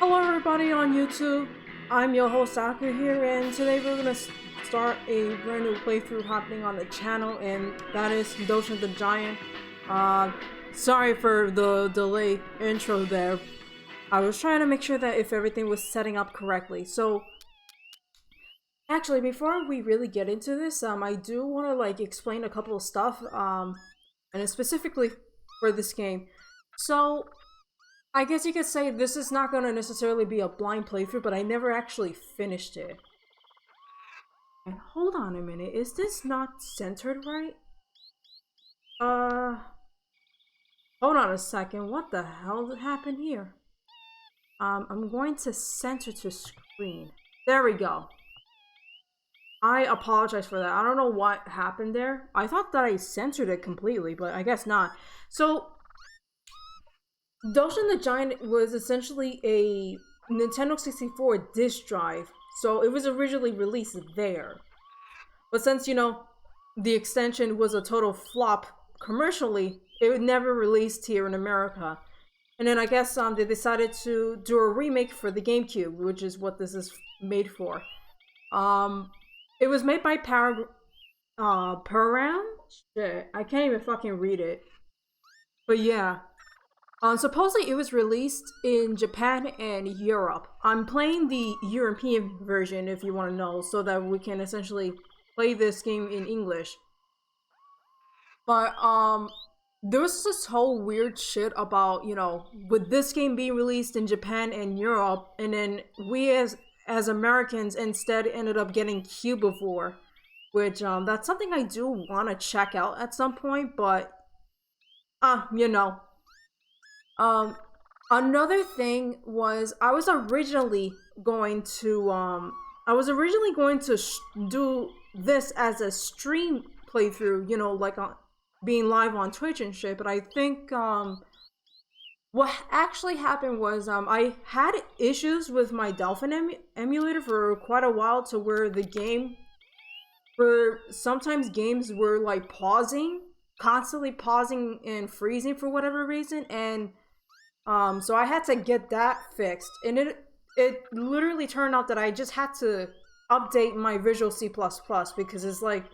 Hello everybody on YouTube, I'm your host Aku here, and today we're gonna start a brand new playthrough happening on the channel, and that is Doshin the Giant. Sorry for the delay intro there. I was trying to make sure that if everything was setting up correctly. So, actually, before we really get into this, I do want to explain a couple of stuff, and specifically for this game. So, I guess you could say this is not going to necessarily be a blind playthrough, but I never actually finished it. And hold on a minute, is this not centered right? Hold on a second, what the hell happened here? I'm going to center to screen. There we go. I apologize for that. I don't know what happened there. I thought that I censored it completely, but I guess not. So, Doshin the Giant was essentially a Nintendo 64 disc drive, so it was originally released there. But since, the extension was a total flop commercially, it was never released here in America. And then I guess they decided to do a remake for the GameCube, which is what this is made for. It was made by Param? Shit, I can't even fucking read it. But yeah. Supposedly it was released in Japan and Europe. I'm playing the European version if you want to know, so that we can essentially play this game in English. But there was this whole weird shit about, with this game being released in Japan and Europe, and then we as Americans instead ended up getting Cubivore, which that's something I do want to check out at some point, but another thing was I was originally going to do this as a stream playthrough, being live on Twitch and shit, but I think what actually happened was I had issues with my Dolphin emulator for quite a while, to where sometimes games were like constantly pausing and freezing for whatever reason, and so I had to get that fixed, and it literally turned out that I just had to update my Visual C++, because it's like,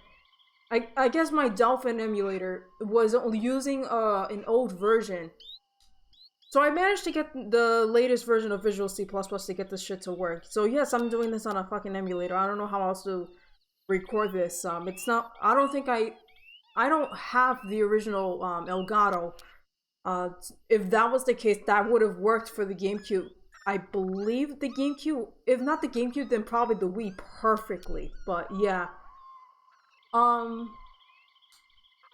I guess my Dolphin emulator was using an old version. So I managed to get the latest version of Visual C++ to get this shit to work. So yes, I'm doing this on a fucking emulator. I don't know how else to record this. It's not, I don't have the original Elgato. If that was the case, that would have worked for the GameCube. I believe the GameCube, if not the GameCube, then probably the Wii perfectly. But yeah.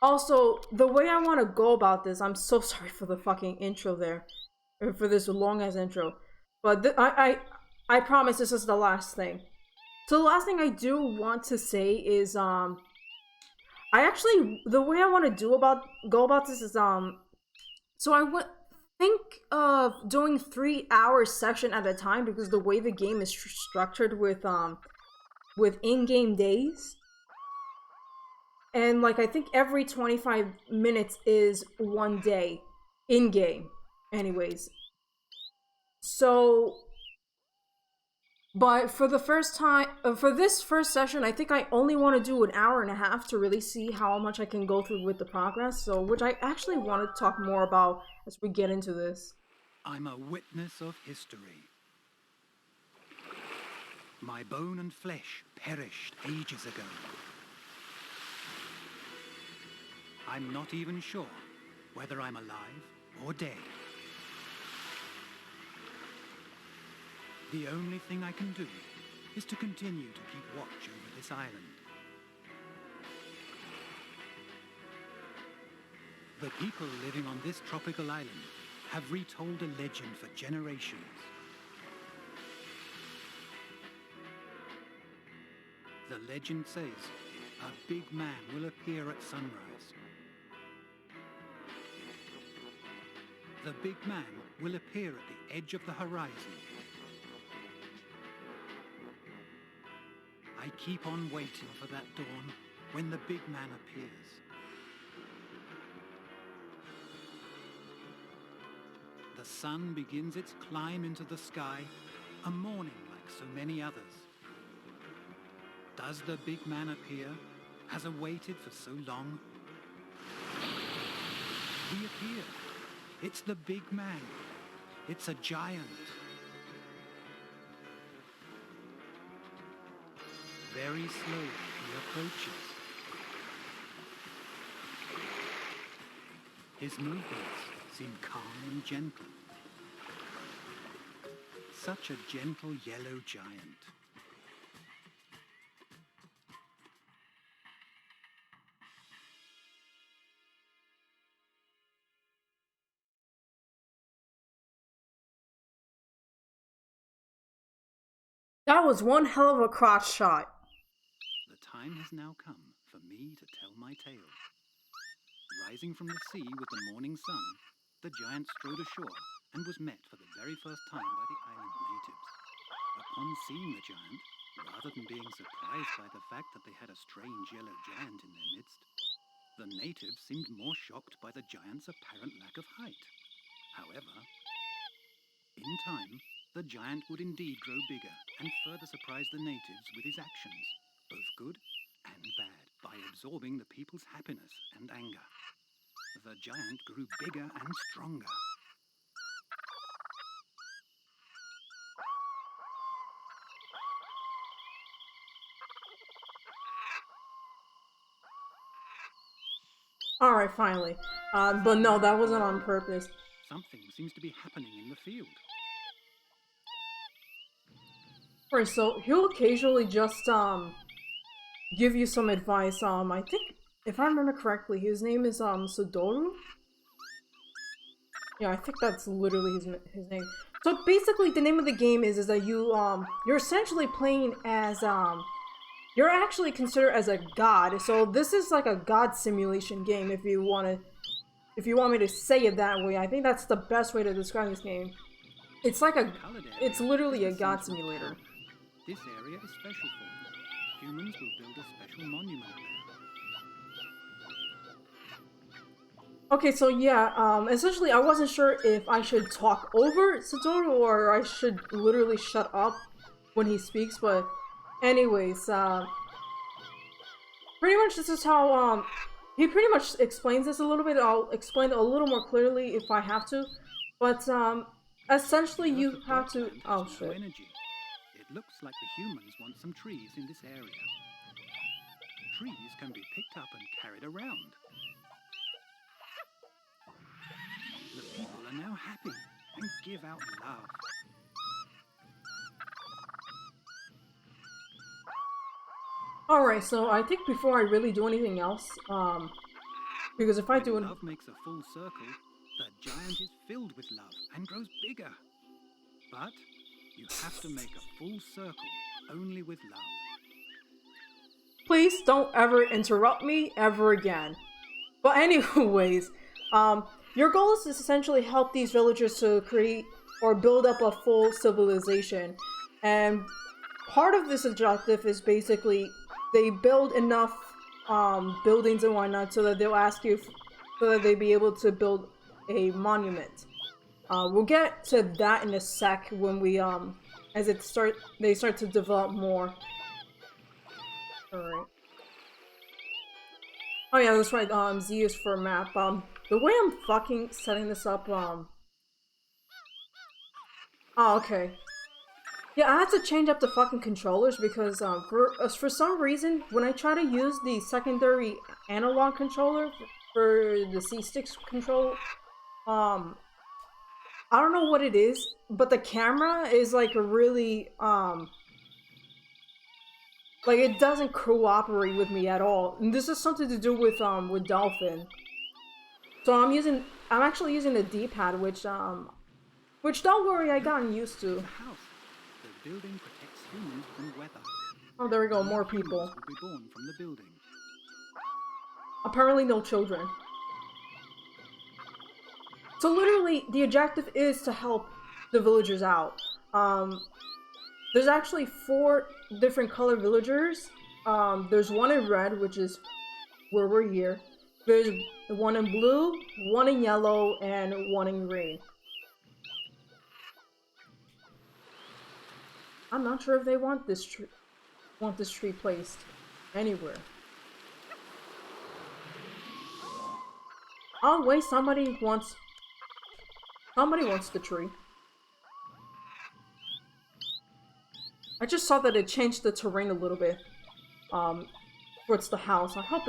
Also, the way I want to go about this, I'm so sorry for the fucking intro there, for this long ass intro. But I promise this is the last thing. So the last thing I do want to say is the way I want to go about this is so I would think of doing 3 hour section at a time, because the way the game is structured with in-game days. And I think every 25 minutes is one day in-game. Anyways. So, but for the first time, for this first session, I think I only want to do an hour and a half to really see how much I can go through with the progress. So, which I actually want to talk more about as we get into this. I'm a witness of history. My bone and flesh perished ages ago. I'm not even sure whether I'm alive or dead. The only thing I can do is to continue to keep watch over this island. The people living on this tropical island have retold a legend for generations. The legend says a big man will appear at sunrise. The big man will appear at the edge of the horizon. I keep on waiting for that dawn when the big man appears. the sun begins its climb into the sky, a morning like so many others. Does the big man appear? Has awaited for so long? He appeared. It's the big man. It's a giant. Very slowly he approaches. His movements seem calm and gentle. Such a gentle yellow giant. That was one hell of a crotch shot. The time has now come for me to tell my tale. Rising from the sea with the morning sun, the giant strode ashore and was met for the very first time by the island natives. Upon seeing the giant, rather than being surprised by the fact that they had a strange yellow giant in their midst, the natives seemed more shocked by the giant's apparent lack of height. However, in time, the giant would indeed grow bigger and further surprise the natives with his actions, both good and bad, by absorbing the people's happiness and anger. The giant grew bigger and stronger. Alright, finally. But no, that wasn't on purpose. Something seems to be happening in the field. Alright, so he'll occasionally just, give you some advice. I think, if I remember correctly, his name is, Sudoru? Yeah, I think that's literally his name. So basically, the name of the game is that you're essentially playing as, you're actually considered as a god. So this is like a god simulation game, if you want me to say it that way. I think that's the best way to describe this game. It's like it's literally a god simulator. This area is special for them. Humans will build a special monument there. Okay, so yeah, essentially I wasn't sure if I should talk over Satoru or I should literally shut up when he speaks, but anyways, pretty much this is how, he pretty much explains this a little bit. I'll explain it a little more clearly if I have to, but, essentially you have to- oh shit. Energy. It looks like the humans want some trees in this area. Trees can be picked up and carried around. The people are now happy and give out love. Alright, so I think before I really do anything else, because if I do When love makes a full circle, the giant is filled with love and grows bigger. But you have to make a full circle only with love. Please don't ever interrupt me ever again. But anyways, your goal is to essentially help these villagers to create or build up a full civilization. And part of this objective is basically they build enough buildings and whatnot so that they'll ask you so that they'll be able to build a monument. We'll get to that in a sec when we as they start to develop more. Alright. Oh yeah, that's right, Z is for map. The way I'm fucking setting this up, oh, okay. Yeah, I had to change up the fucking controllers because, for some reason, when I try to use the secondary analog controller for the C-Sticks control, I don't know what it is, but the camera is, like, really, like, it doesn't cooperate with me at all. And this is something to do with Dolphin. So I'm actually using the D-pad, which don't worry, I gotten used to. The house. The building protects humans from weather. Oh, there we go, more people. Humans will be born from the building. Apparently no children. So literally, the objective is to help the villagers out. There's actually 4 different color villagers. There's one in red, which is where we're here. There's one in blue, one in yellow, and one in green. I'm not sure if they want this tree placed anywhere. Oh wait, somebody wants the tree. I just saw that it changed the terrain a little bit. Towards the house. I hope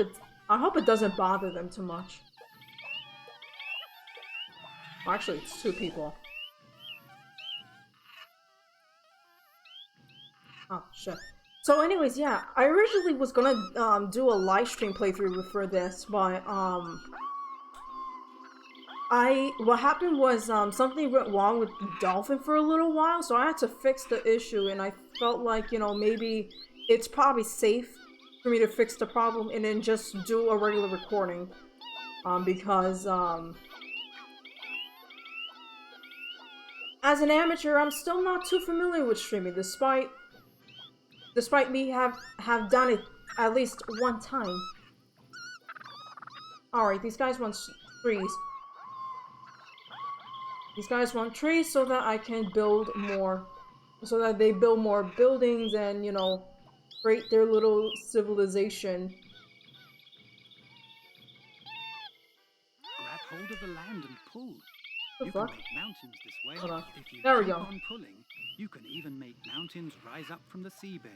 it doesn't bother them too much. Well, actually, it's 2 people. Oh, shit. So anyways, yeah, I originally was gonna do a live stream playthrough for this, but what happened was something went wrong with the dolphin for a little while, so I had to fix the issue, and I felt like, you know, maybe it's probably safe for me to fix the problem and then just do a regular recording. Because as an amateur, I'm still not too familiar with streaming, despite me have done it at least one time. Alright, these guys want trees. These guys want trees so that I can build more, so that they build more buildings and, you know, create their little civilization. Grab hold of the land and pull. The You fuck? can make mountains this way. Hold on. If you There we keep go. on pulling, you can even make mountains rise up from the seabed.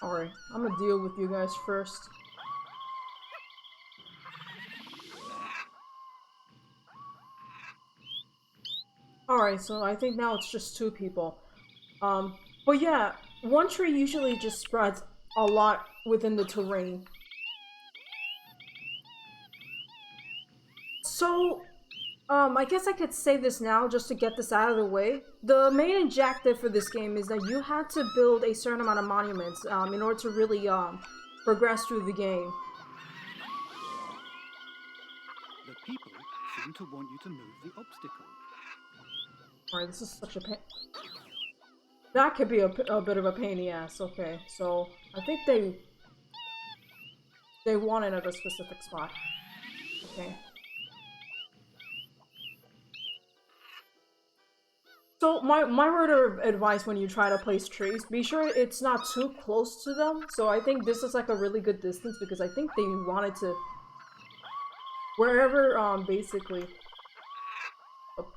Alright, I'm gonna deal with you guys first. Alright, so I think now it's just 2 people. But yeah, one tree usually just spreads a lot within the terrain. So, I guess I could say this now just to get this out of the way. The main objective for this game is that you had to build a certain amount of monuments in order to really progress through the game. The people seem to want you to move the obstacle. Alright, this is such a pain. That could be a bit of a pain in the ass. Okay, so I think they want it at a specific spot. Okay. So my word of advice when you try to place trees, be sure it's not too close to them. So I think this is like a really good distance because I think they wanted to wherever basically. Oh,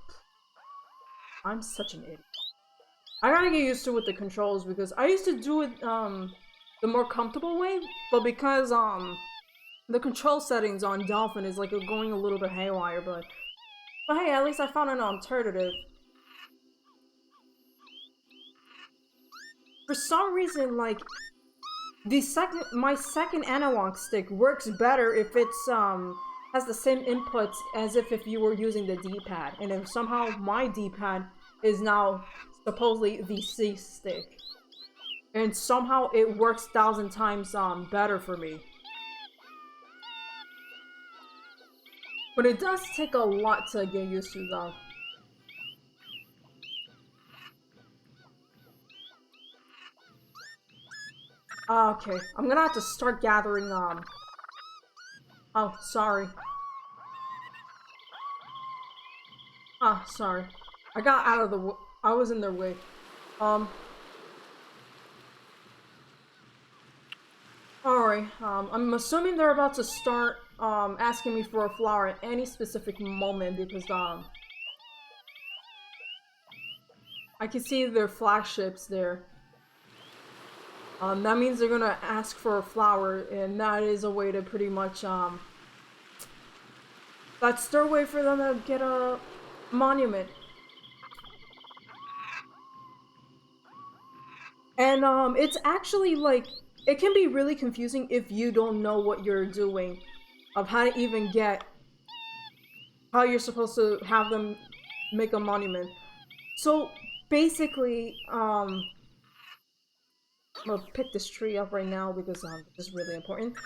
I'm such an idiot. I gotta get used to with the controls because I used to do it the more comfortable way, but because the control settings on Dolphin is like going a little bit haywire, but hey, at least I found an alternative. For some reason, like my second analog stick works better if it's has the same inputs as if you were using the D-pad, and if somehow my D-pad is now supposedly the C stick, and somehow it works 1,000 times better for me. But it does take a lot to get used to though. Okay, I'm gonna have to start gathering, oh, sorry. Ah, sorry. I got out of the I was in their way. Alright, I'm assuming they're about to start, asking me for a flower at any specific moment because, I can see their flagships there. That means they're gonna ask for a flower, and that is a way to pretty much, that's their way for them to get a monument. And, it's actually, like, it can be really confusing if you don't know what you're doing, of how to even get, how you're supposed to have them make a monument. So, basically, I'm gonna pick this tree up right now because this is really important.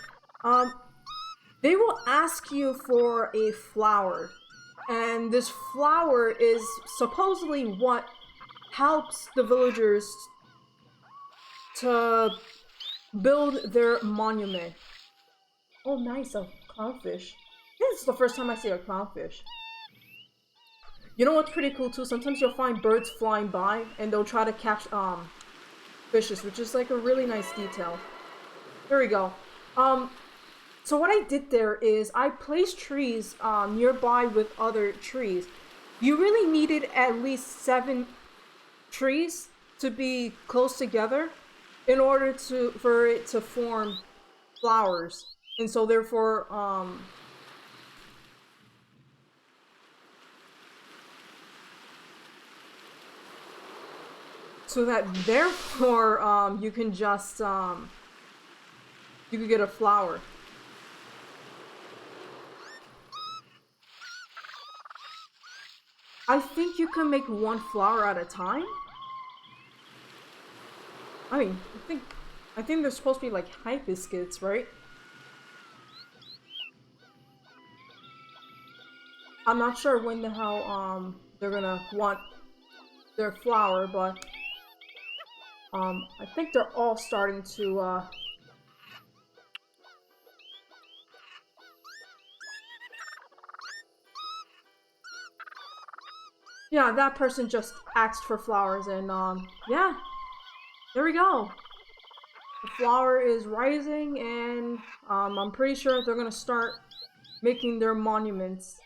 They will ask you for a flower, and this flower is supposedly what helps the villagers to build their monument. Oh, nice, a clownfish. This is the first time I see a clownfish. You know what's pretty cool too? Sometimes you'll find birds flying by and they'll try to catch fishes, which is like a really nice detail. Here we go. So what I did there is I placed trees nearby with other trees. You really needed at least 7 trees to be close together in order for it to form flowers. And so therefore you can just you could get a flower. I think you can make 1 flower at a time. I mean, I think they're supposed to be like hibiscus, right? I'm not sure when the hell they're gonna want their flower, but I think they're all starting to yeah, that person just asked for flowers and yeah, there we go. The flower is rising and I'm pretty sure they're gonna start making their monuments.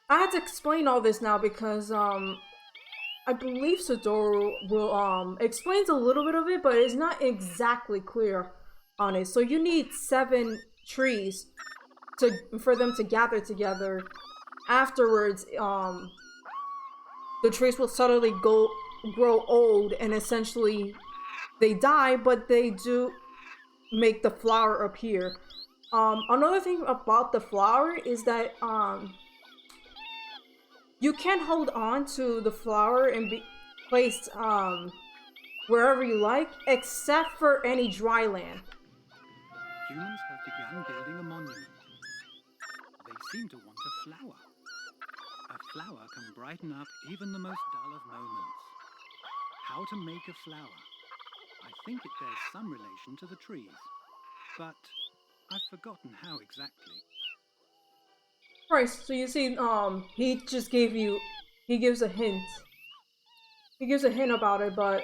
I had to explain all this now because I believe Satoru will explains a little bit of it, but it's not exactly clear on it. So you need 7 trees for them to gather together. Afterwards, the trees will suddenly grow old and essentially they die, but they do make the flower appear. Another thing about the flower is that you can hold on to the flower and be placed wherever you like, except for any dry land. Humans have begun building a monument. They seem to want a flower. A flower can brighten up even the most dull of moments. How to make a flower? I think it bears some relation to the trees, but I've forgotten how exactly. Right, so you see, he just he gives a hint. He gives a hint about it, but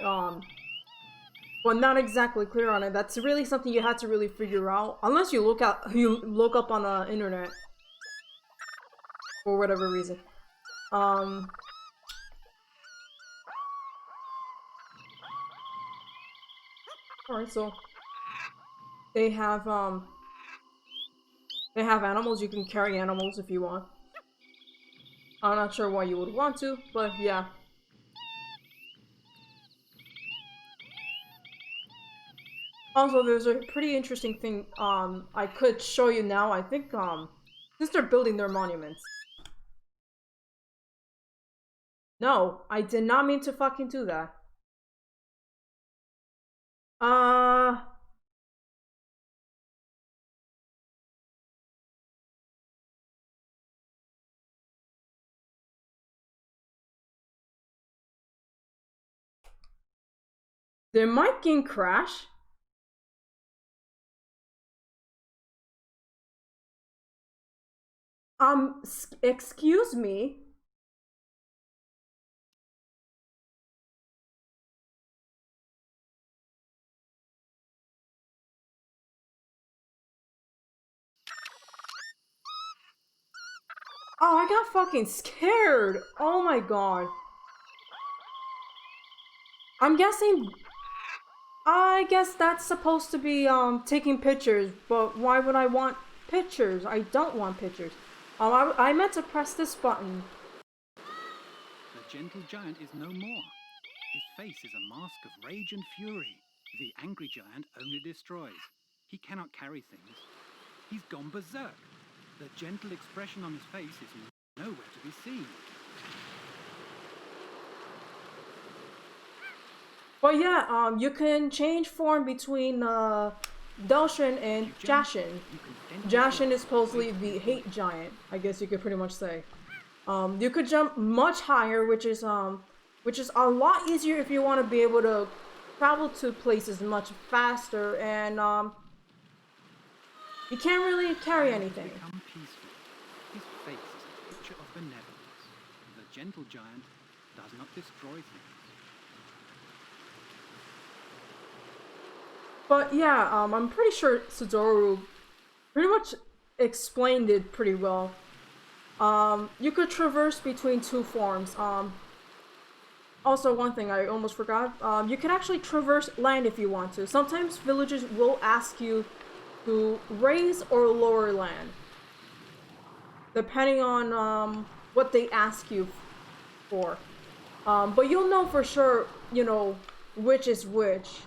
not exactly clear on it. That's really something you had to really figure out, unless you look up on the internet for whatever reason. Alright, so they have animals. You can carry animals if you want. I'm not sure why you would want to, but yeah. Also, there's a pretty interesting thing I could show you now. I think since they're building their monuments. No, I did not mean to fucking do that. Did my game crash? Excuse me? Oh, I got fucking scared! Oh my god. I'm guessing... I guess that's supposed to be, taking pictures, but why would I want pictures? I don't want pictures. I meant to press this button. The gentle giant is no more. His face is a mask of rage and fury. The angry giant only destroys. He cannot carry things. He's gone berserk. The gentle expression on his face is nowhere to be seen. But yeah, you can change form between Doshin and Jashin. Jashin is supposedly the hate giant, I guess you could pretty much say. You could jump much higher, which is a lot easier if you want to be able to travel to places much faster, and You can't really carry anything. Become peaceful. His face is a picture of benevolence. The gentle giant does not destroy things. But yeah, I'm pretty sure Satoru pretty much explained it pretty well. You could traverse between two forms. Also, one thing I almost forgot, you can actually traverse land if you want to. Sometimes villagers will ask you to raise or lower land, depending on what they ask you for. But you'll know for sure, you know, which is which.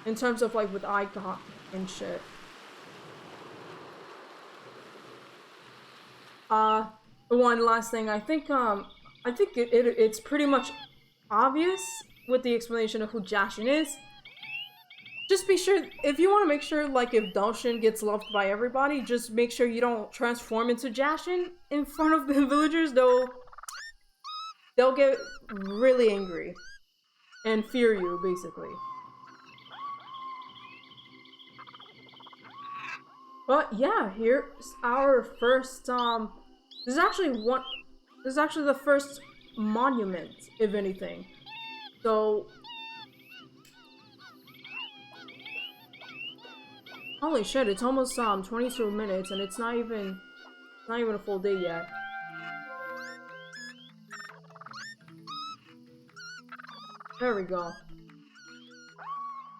In terms of like with icon and shit. One last thing, I think it's pretty much obvious with the explanation of who Jashin is. Just be sure, if you want to make sure, like, if Doshin gets loved by everybody, just make sure you don't transform into Jashin in front of the villagers, they'll get really angry and fear you, basically. But yeah, here's our first, this is actually the first monument, if anything. So, holy shit, it's almost 22 minutes and it's not even a full day yet. There we go.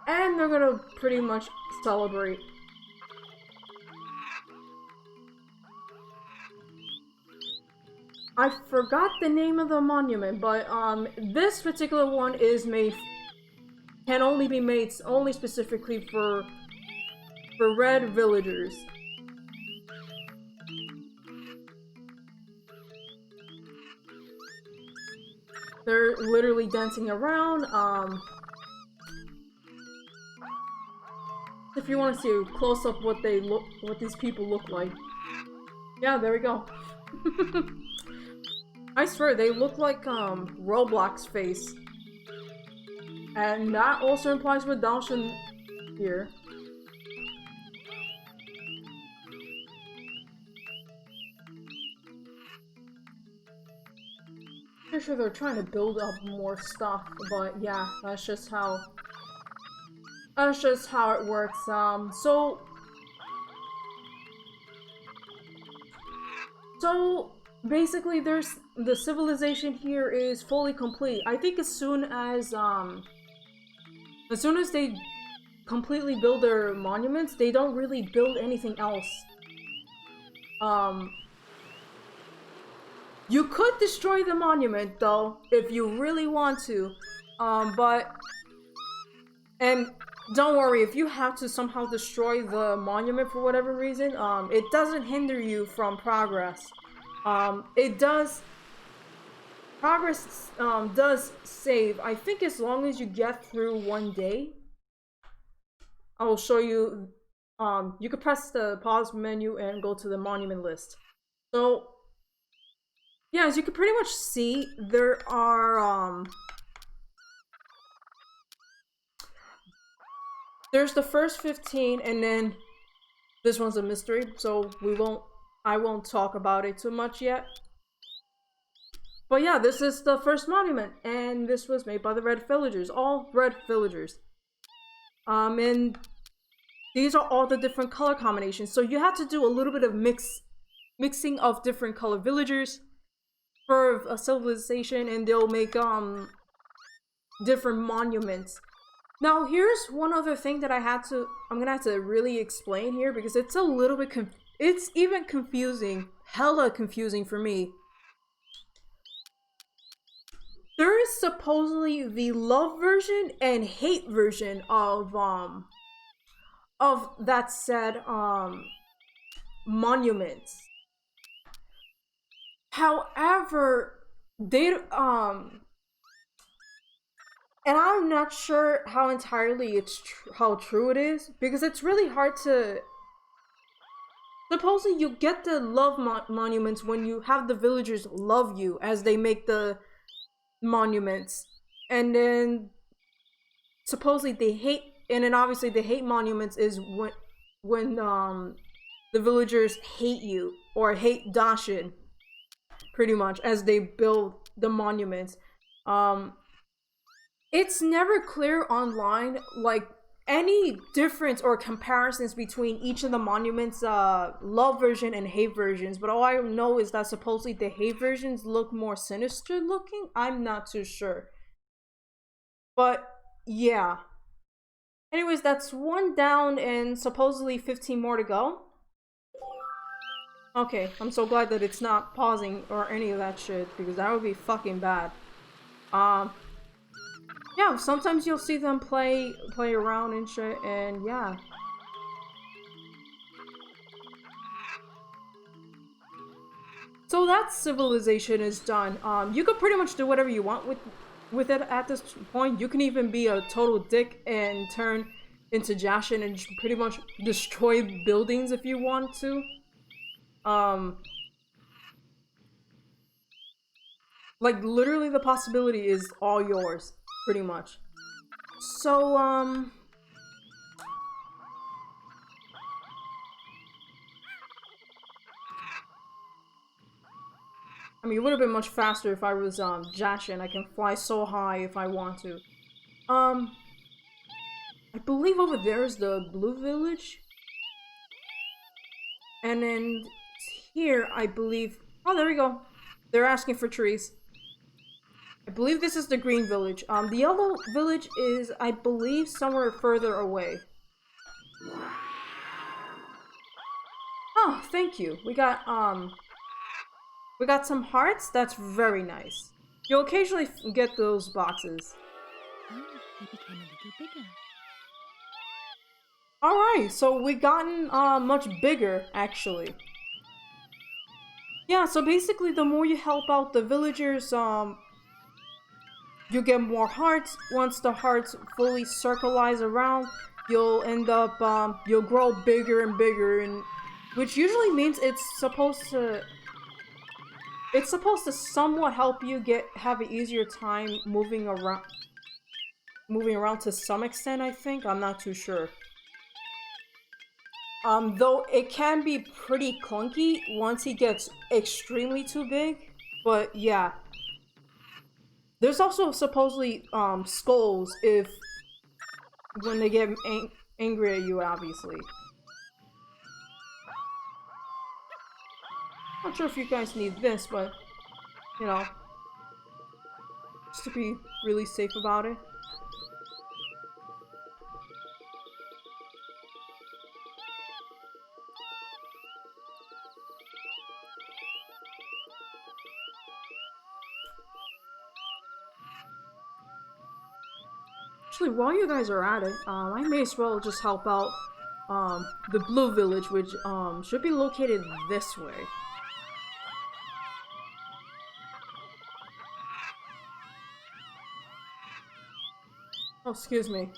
And they're gonna pretty much celebrate. I forgot the name of the monument, but this particular one is can only be made only specifically for red villagers. They're literally dancing around. If you want to see a close up what these people look like. Yeah, there we go. I swear, they look like, Roblox face. And that also implies with Doshin here. Pretty sure they're trying to build up more stuff, but yeah, that's just how it works. So basically, the civilization here is fully complete. I think as soon as they completely build their monuments, they don't really build anything else. You could destroy the monument though, if you really want to. And don't worry, if you have to somehow destroy the monument for whatever reason, it doesn't hinder you from progress. Progress does save. I think as long as you get through one day. I will show you. You could press the pause menu and go to the monument list. So, yeah, as you can pretty much see, there are there's the first 15, and then this one's a mystery, so I won't talk about it too much yet. But yeah, this is the first monument, and this was made by the red villagers, all red villagers. And these are all the different color combinations, so you have to do a little bit of mixing of different color villagers for a civilization, and they'll make different monuments. Now, here's one other thing that I'm gonna have to really explain here, because it's a little bit it's even confusing, hella confusing for me. There is supposedly the love version and hate version of that said monuments. However, they and I'm not sure how entirely how true it is, because it's really hard to. Supposedly, you get the love monuments when you have the villagers love you as they make the monuments, and then supposedly they hate, and then obviously the hate monuments is the villagers hate you or hate Doshin pretty much as they build the monuments. It's never clear online like any difference or comparisons between each of the monuments, love version and hate versions, but all I know is that supposedly the hate versions look more sinister looking. I'm not too sure. But yeah. Anyways, that's one down and supposedly 15 more to go. Okay, I'm so glad that it's not pausing or any of that shit, because that would be fucking bad. Yeah, sometimes you'll see them play around and shit, and yeah. So that civilization is done. You could pretty much do whatever you want with it at this point. You can even be a total dick and turn into Jashin and pretty much destroy buildings if you want to. Like literally the possibility is all yours, pretty much. So, I mean, it would have been much faster if I was, Jashin. I can fly so high if I want to. I believe over there is the blue village. And then here, I believe... Oh, there we go. They're asking for trees. I believe this is the green village. The yellow village is, I believe, somewhere further away. Oh, thank you. We got some hearts. That's very nice. You'll occasionally get those boxes. Oh, they became a little bigger. Alright, so we've gotten much bigger, actually. Yeah, so basically the more you help out the villagers, you get more hearts. Once the hearts fully circleize around, you'll end up, you'll grow bigger and bigger, and which usually means it's supposed to somewhat help you have an easier time moving around to some extent, I think. I'm not too sure. Though it can be pretty clunky once he gets extremely too big, but yeah. There's also supposedly, skulls when they get angry at you, obviously. Not sure if you guys need this, but, you know, just to be really safe about it. Actually, while you guys are at it, I may as well just help out, the blue village, which, should be located this way. Oh, excuse me.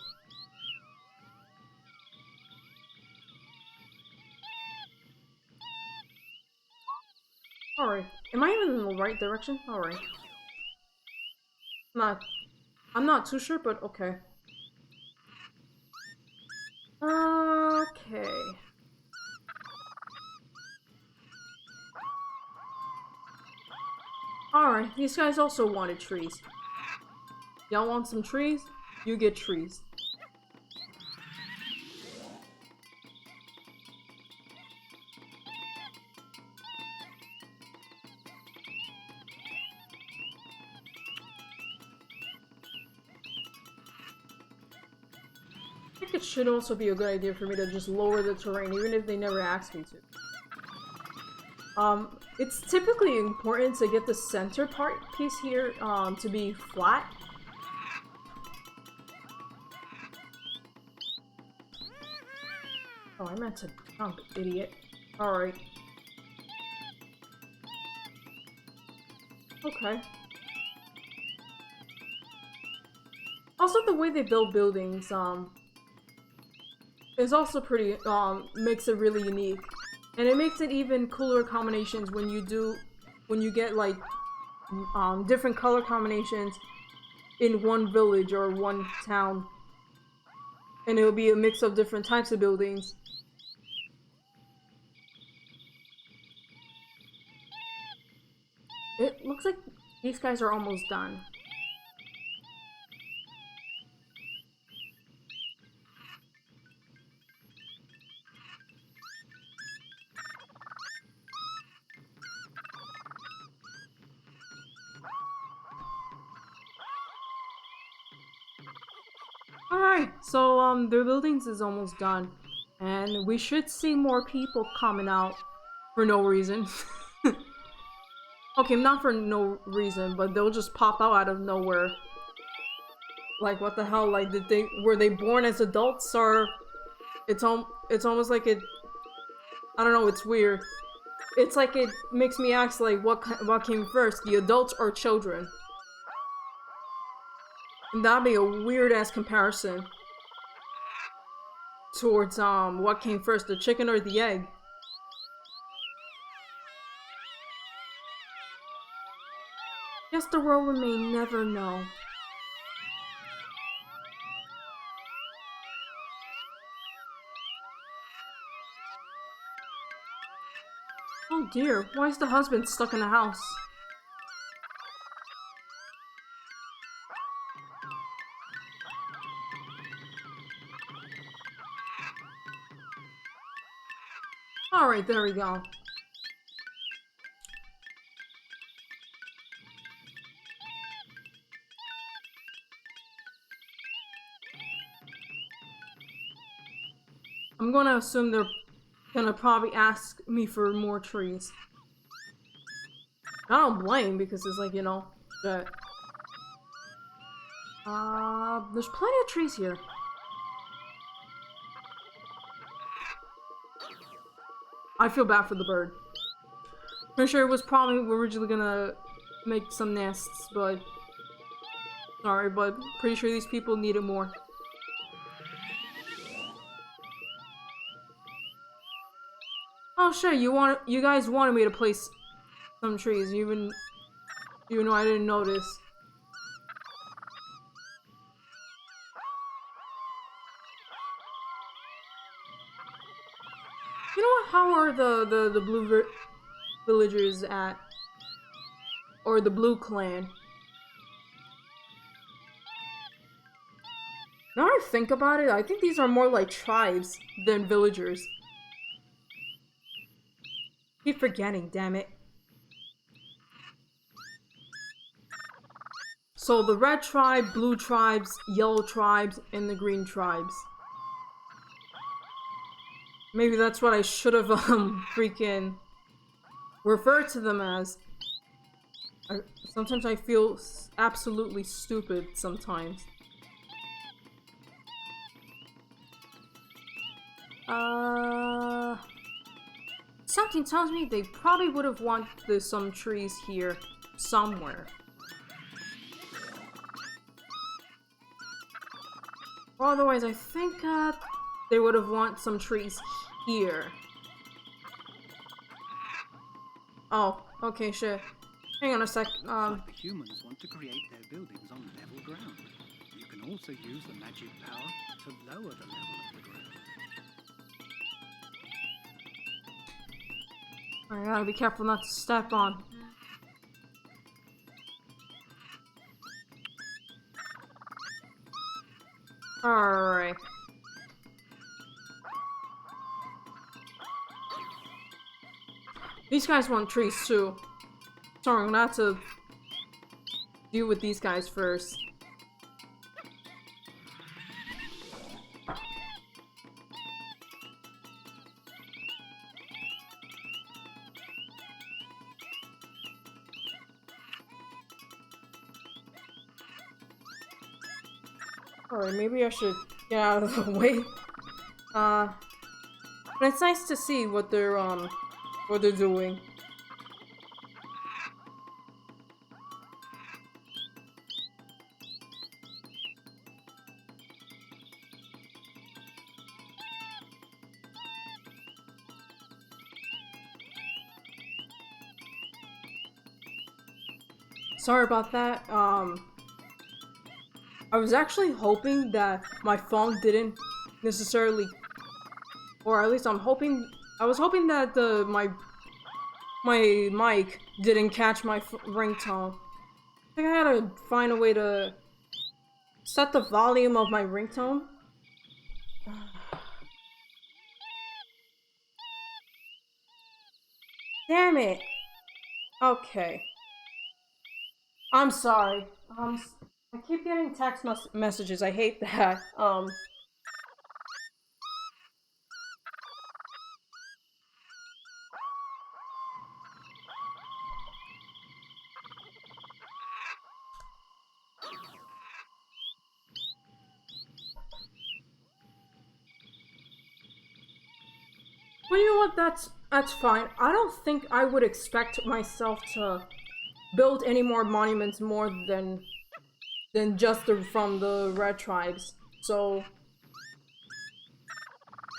Alright. Am I even in the right direction? Alright. I'm not too sure, but okay. Okay. Alright, these guys also wanted trees. Y'all want some trees? You get trees. I think it should also be a good idea for me to just lower the terrain, even if they never ask me to. It's typically important to get the center piece here, to be flat. Oh, I meant to jump, idiot. Alright. Okay. Also, the way they build buildings, is also pretty, makes it really unique. And it makes it even cooler combinations when you get, like, different color combinations in one village or one town. And it'll be a mix of different types of buildings. It looks like these guys are almost done. Alright, so their buildings is almost done. And we should see more people coming out for no reason. Okay, not for no reason, but they'll just pop out of nowhere. Like, what the hell? Like, were they born as adults, or it's almost like it. I don't know. It's weird. It's like it makes me ask, like, what came first, the adults or children? And that'd be a weird ass comparison towards what came first, the chicken or the egg. Guess the world may never know. Oh dear, why is the husband stuck in the house? Alright, there we go. I'm gonna assume they're gonna probably ask me for more trees. I don't blame, because it's like, you know, that... there's plenty of trees here. I feel bad for the bird. Pretty sure it was probably originally gonna make some nests, but... Sorry, but pretty sure these people needed more. Oh sure, you guys wanted me to place some trees, even though I didn't notice. You know what? How are the blue villagers at, or the blue clan? Now I think about it, I think these are more like tribes than villagers. Keep forgetting, damn it. So the red tribe, blue tribes, yellow tribes, and the green tribes. Maybe that's what I should have freaking referred to them as. Sometimes I feel absolutely stupid sometimes. Something tells me they probably would have wanted some trees here somewhere. Or otherwise, I think they would have wanted some trees here. Oh, okay, sure. Hang on a sec. Like the humans want to create their buildings on level ground. You can also use the magic power to lower the level of the ground. I gotta be careful not to step on. Alright. These guys want trees too. So I'm gonna have to deal with these guys first. Alright, maybe I should get out of the way. But it's nice to see what they're doing. Sorry about that. I was actually hoping that my phone didn't necessarily, or at least I was hoping that my mic didn't catch my ringtone. I think I had to find a way to set the volume of my ringtone. Damn it! Okay. I'm sorry. I keep getting text messages. I hate that. Well, you know what? That's fine. I don't think I would expect myself to build any more monuments more than just from the red tribes. So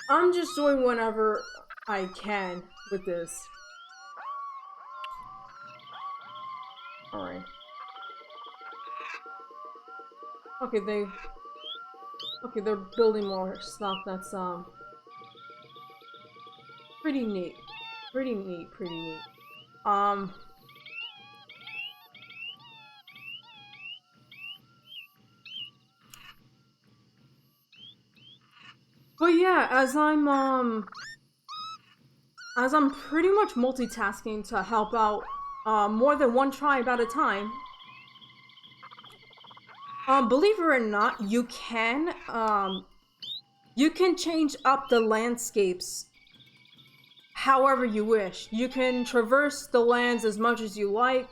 I'm just doing whatever I can with this. Alright. Okay, they're building more stuff. That's pretty neat. Pretty neat. But yeah, as I'm pretty much multitasking to help out more than one tribe at a time. Believe it or not, you can change up the landscapes however you wish. You can traverse the lands as much as you like.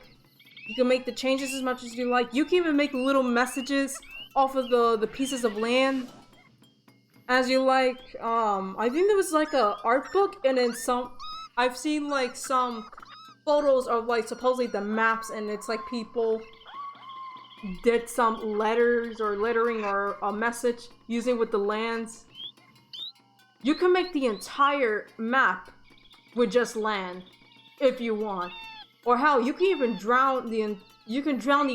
You can make the changes as much as you like. You can even make little messages off of the pieces of land as you like. I think there was like a art book, and then I've seen like some photos of like supposedly the maps, and it's like people did some letters or lettering or a message using with the lands. You can make the entire map with just land if you want, or hell, you can even drown the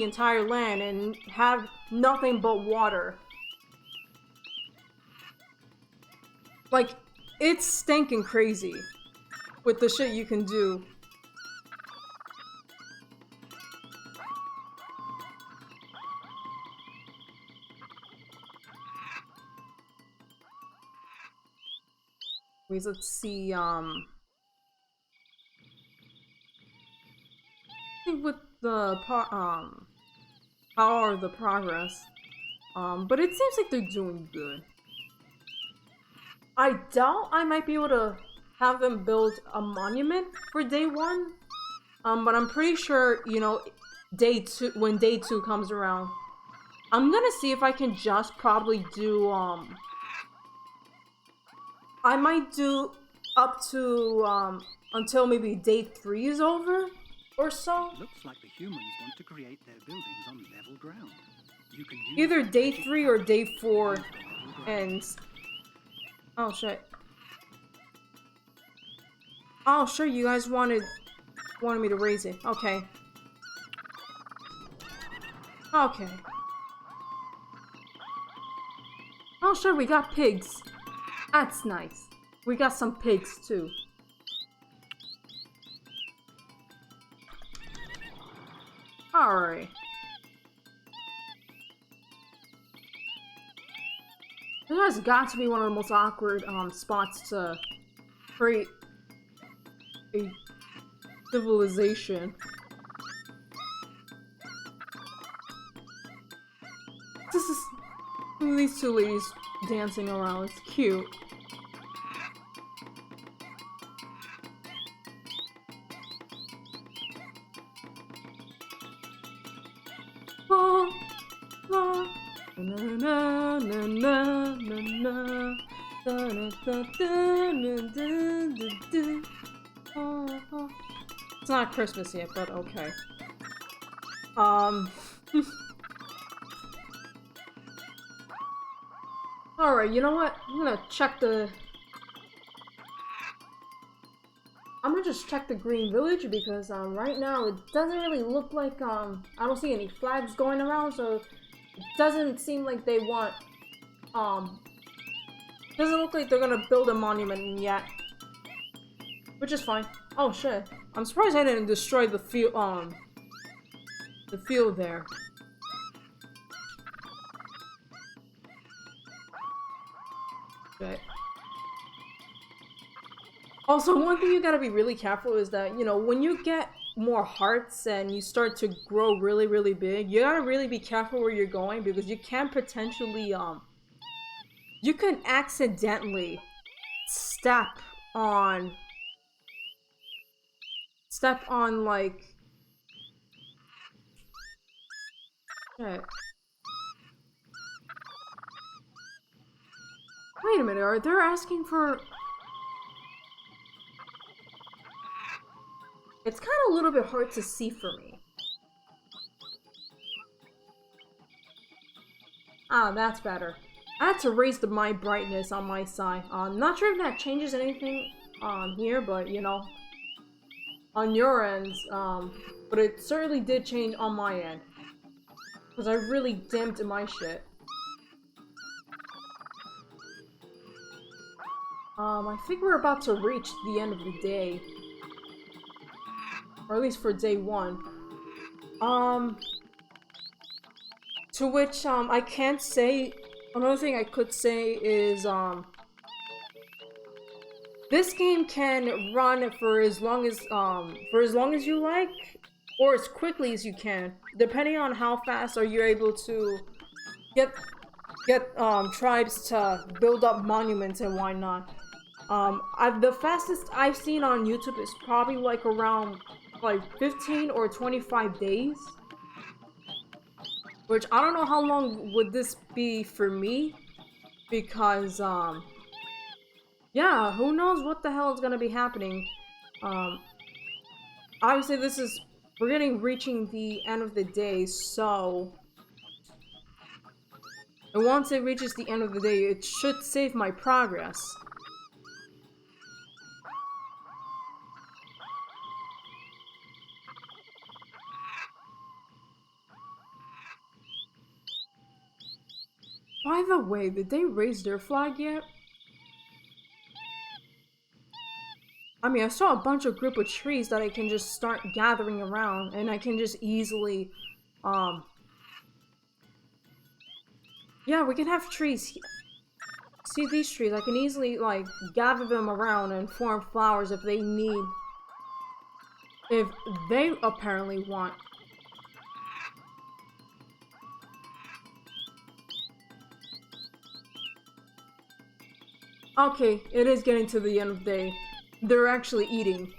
entire land and have nothing but water. Like, it's stinking crazy with the shit you can do. Wait, let's see, with the power of the progress, but it seems like they're doing good. I doubt I might be able to have them build a monument for day 1, but I'm pretty sure, you know, when day 2 comes around, I'm gonna see if I can just probably do, I might do up to, until maybe day 3 is over, or so. Looks like the humans want to create their buildings on level ground. You can use Either day 3 or day 4 ends. Oh shit. Oh sure, you guys wanted me to raise it. Okay. Okay. Oh sure, we got pigs. That's nice. We got some pigs too. Alright. This has got to be one of the most awkward spots to create a civilization. This is these two ladies dancing around. It's cute. It's not Christmas yet, but okay. Alright, you know what? I'm gonna just check the Green Village because right now it doesn't really look like I don't see any flags going around, so it doesn't seem like they want doesn't look like they're gonna build a monument yet. Which is fine. Oh shit. I'm surprised I didn't destroy the field there. Okay. Also, one thing you gotta be really careful is that, you know, when you get more hearts and you start to grow really, really big, you gotta really be careful where you're going because you can potentially, you can accidentally step on, like, okay. Wait a minute, are they asking for... It's kind of a little bit hard to see for me. Ah, that's better. I had to raise my brightness on my side. Not sure if that changes anything here, but you know, on your end, but it certainly did change on my end. Because I really dimmed my shit. I think we're about to reach the end of the day. Or at least for day 1. To which, I can't say... Another thing I could say is, this game can run for as long as you like, or as quickly as you can, depending on how fast are you able to get tribes to build up monuments and whatnot. The fastest I've seen on YouTube is probably like around like 15 or 25 days. Which I don't know how long would this be for me, because yeah, who knows what the hell is gonna be happening. Obviously we're reaching the end of the day, so and once it reaches the end of the day, it should save my progress. By the way, did they raise their flag yet? I mean, I saw a bunch of group of trees that I can just start gathering around, and I can just easily, yeah, we can have trees. See these trees? I can easily, like, gather them around and form flowers if they need. If they apparently want. Okay, it is getting to the end of the day. They're actually eating.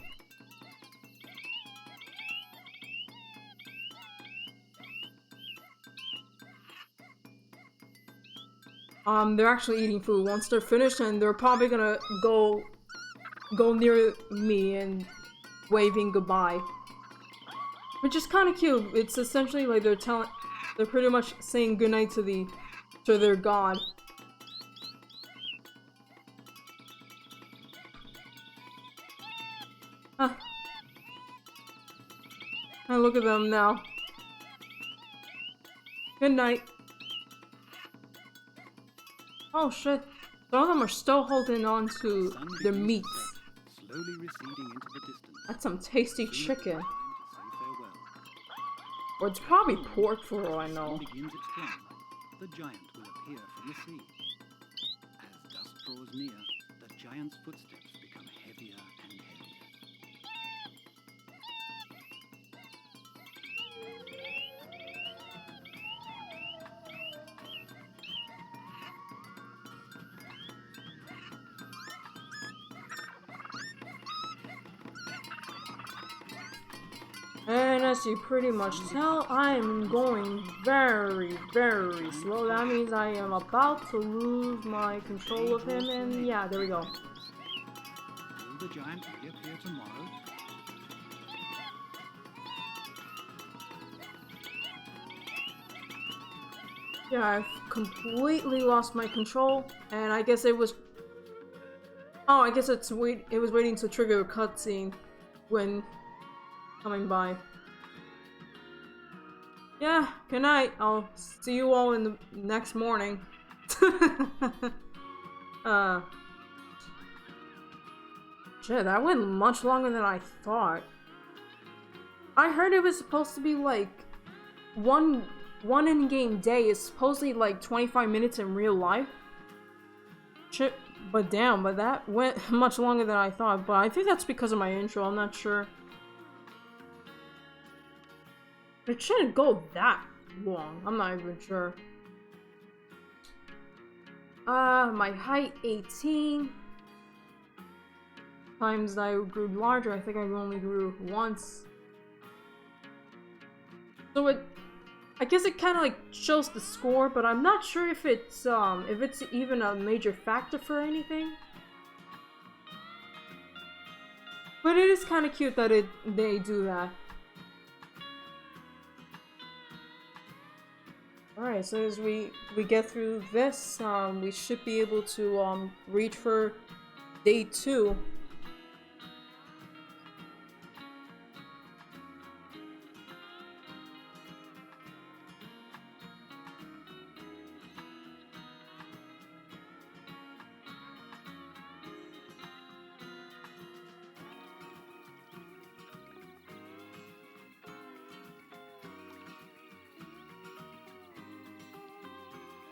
They're actually eating food. Once they're finished, and they're probably gonna go near me and waving goodbye. Which is kind of cute. It's essentially like they're pretty much saying goodnight to their god. Huh. And look at them now. Good night. Oh shit. Some of them are still holding on to their meats. Slowly receding into the distance. That's some tasty chicken. Or it's probably pork for all I know. Begins its climb, the giant will appear from the sea. As dusk draws near, the giant's footsteps become heavier and heavier. And as you pretty much tell, I am going very, very slow. That means I am about to lose my control of him, and yeah, there we go. Will the giant reappear tomorrow? Yeah, I've completely lost my control, and I guess it was... Oh, I guess it was waiting to trigger a cutscene when coming by. Yeah, good night. I'll see you all in the next morning. Shit, that went much longer than I thought. I heard it was supposed to be like one in-game day is supposedly like 25 minutes in real life. But damn, but that went much longer than I thought. But I think that's because of my intro, I'm not sure. It shouldn't go that long, I'm not even sure. My height 18. Times I grew larger, I think I only grew once. So I guess it kind of like shows the score, but I'm not sure if it's even a major factor for anything. But it is kind of cute that they do that. Alright, so as we get through this, we should be able to reach for day 2.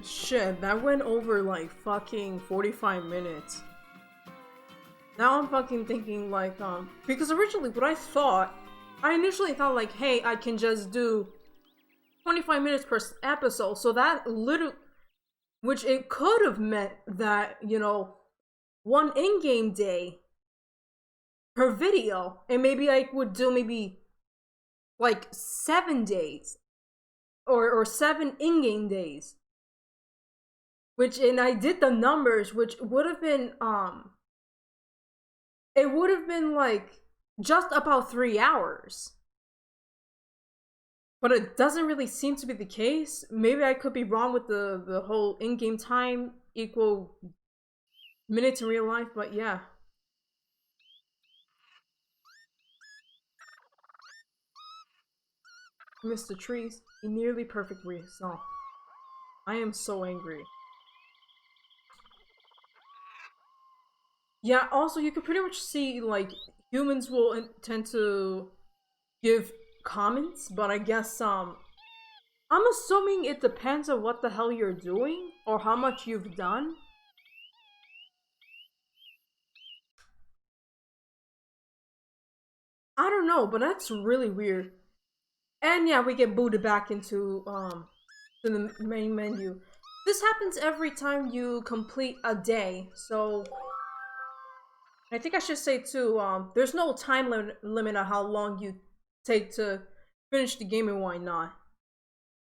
Shit, that went over like fucking 45 minutes. Now I'm fucking thinking like, because originally what I initially thought like, hey, I can just do 25 minutes per episode, so that which it could have meant that, you know, one in-game day per video, and maybe I would do maybe like 7 days, or 7 in-game days. And I did the numbers, which would have been, it would have been like just about 3 hours. But it doesn't really seem to be the case. Maybe I could be wrong with the whole in-game time equal minutes in real life, but yeah. Mr. Trees, a nearly perfect result. I am so angry. Yeah, also you can pretty much see like humans will tend to give comments, but I guess I'm assuming it depends on what the hell you're doing or how much you've done. I don't know, but that's really weird. And yeah, we get booted back into the main menu. This happens every time you complete a day, so I think I should say too, there's no time limit on how long you take to finish the game and why not.